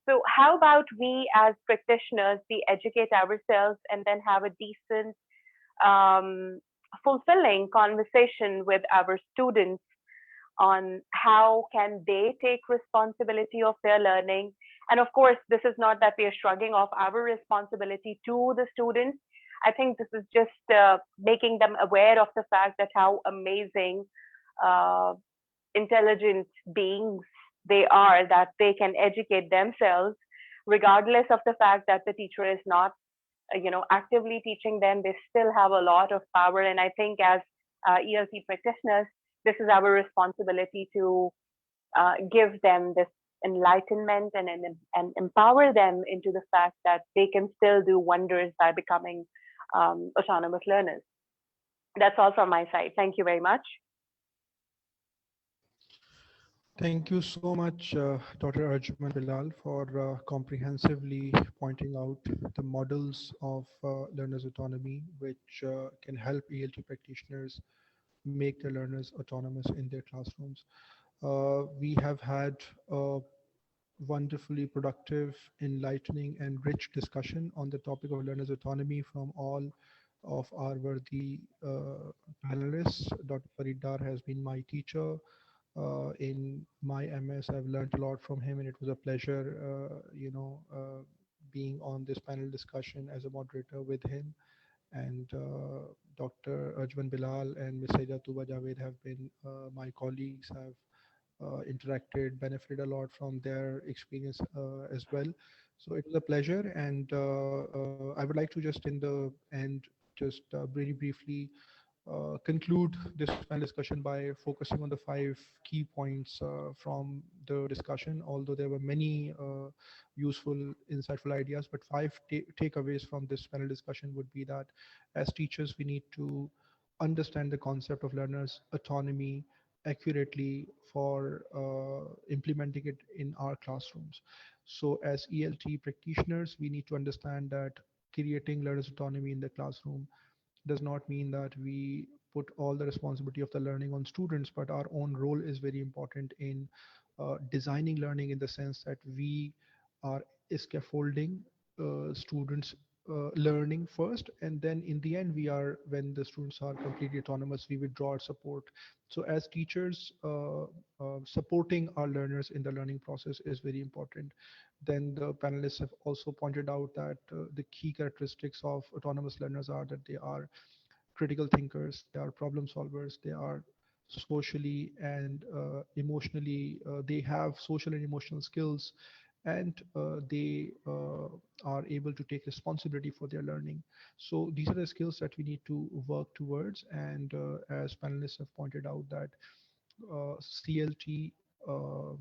So how about we as practitioners, we educate ourselves and then have a decent, fulfilling conversation with our students on how can they take responsibility of their learning. And of course, this is not that we are shrugging off our responsibility to the students. I think this is just making them aware of the fact that how amazing, intelligent beings they are, that they can educate themselves regardless of the fact that the teacher is not actively teaching them. They still have a lot of power, and I think as ELT practitioners, this is our responsibility to give them this enlightenment and empower them into the fact that they can still do wonders by becoming autonomous learners. That's all from my side. Thank you very much. Thank you so much, Dr. Arjuman Bilal, for comprehensively pointing out the models of learners' autonomy, which can help ELT practitioners make their learners autonomous in their classrooms. We have had a wonderfully productive, enlightening, and rich discussion on the topic of learners' autonomy from all of our worthy panelists. Dr. Farid Dar has been my teacher in my MS. I've learned a lot from him, and it was a pleasure, being on this panel discussion as a moderator with him. And Dr. Arjman Bilal and Ms. Saida Tuba Javed have been my colleagues, have interacted, benefited a lot from their experience as well. So it was a pleasure, and I would like to just in the end, just very briefly conclude this panel discussion by focusing on the 5 key points from the discussion. Although there were many useful, insightful ideas, but 5 takeaways from this panel discussion would be that as teachers, we need to understand the concept of learners' autonomy accurately for implementing it in our classrooms. So as ELT practitioners, we need to understand that creating learners' autonomy in the classroom does not mean that we put all the responsibility of the learning on students, but our own role is very important in designing learning, in the sense that we are scaffolding students learning first, and then in the end we are, when the students are completely autonomous, we withdraw our support. So as teachers, supporting our learners in the learning process is very important. Then the panelists have also pointed out that the key characteristics of autonomous learners are that they are critical thinkers, they are problem solvers, they are socially and emotionally, they have social and emotional skills, and they are able to take responsibility for their learning. So these are the skills that we need to work towards. And as panelists have pointed out, that CLT, um,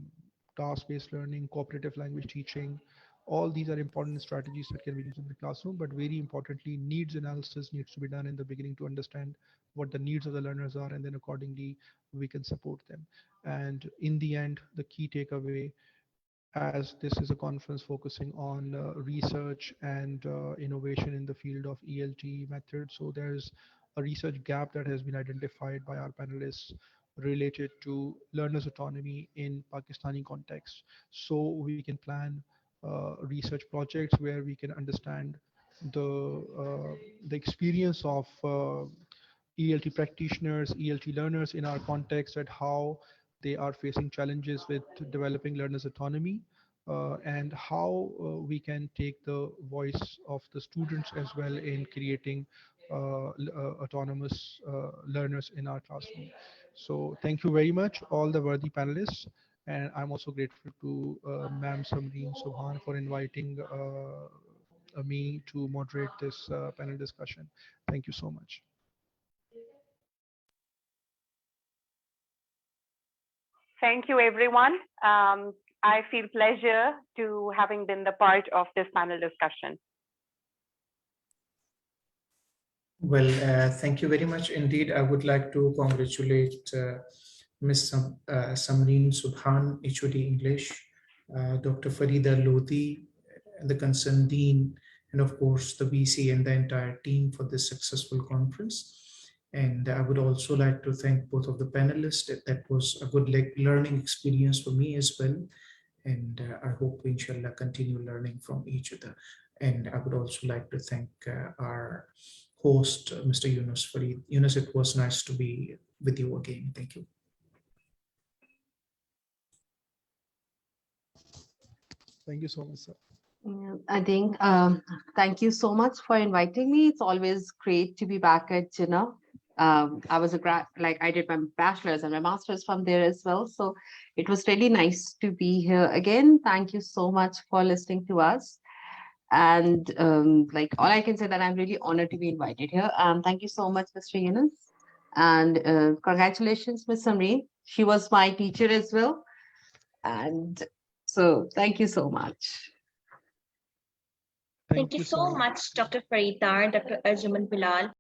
task-based learning, cooperative language teaching, all these are important strategies that can be used in the classroom. But very importantly, needs analysis needs to be done in the beginning to understand what the needs of the learners are, and then accordingly we can support them. And in the end, the key takeaway, as this is a conference focusing on research and innovation in the field of ELT methods. So there's a research gap that has been identified by our panelists related to learners' autonomy in Pakistani context. So we can plan research projects where we can understand the experience of ELT practitioners, ELT learners in our context, and how they are facing challenges with developing learners' autonomy, and how we can take the voice of the students as well in creating autonomous learners in our classroom. So thank you very much, all the worthy panelists. And I'm also grateful to Ma'am Samreen Subhan for inviting me to moderate this panel discussion. Thank you so much. Thank you, everyone. I feel pleasure to having been the part of this panel discussion. Well, thank you very much indeed. I would like to congratulate Ms. Samreen Subhan, HOD English, Dr. Farida Lodi, the concerned dean, and of course the VC and the entire team for this successful conference. And I would also like to thank both of the panelists. That was a good learning experience for me as well. And I hope we, inshallah, continue learning from each other. And I would also like to thank our host, Mr. Yunus Farid. Yunus, it was nice to be with you again. Thank you. Thank you so much, sir. Yeah, I think thank you so much for inviting me. It's always great to be back at JUW. I was I did my bachelor's and my master's from there as well. So it was really nice to be here again. Thank you so much for listening to us. And all I can say that I'm really honored to be invited here. Thank you so much, Mr. Yunus. And congratulations, Ms. Samreen. She was my teacher as well. And so thank you so much. Thank you so much, Dr. Faridar, Dr. Arjuman Bilal,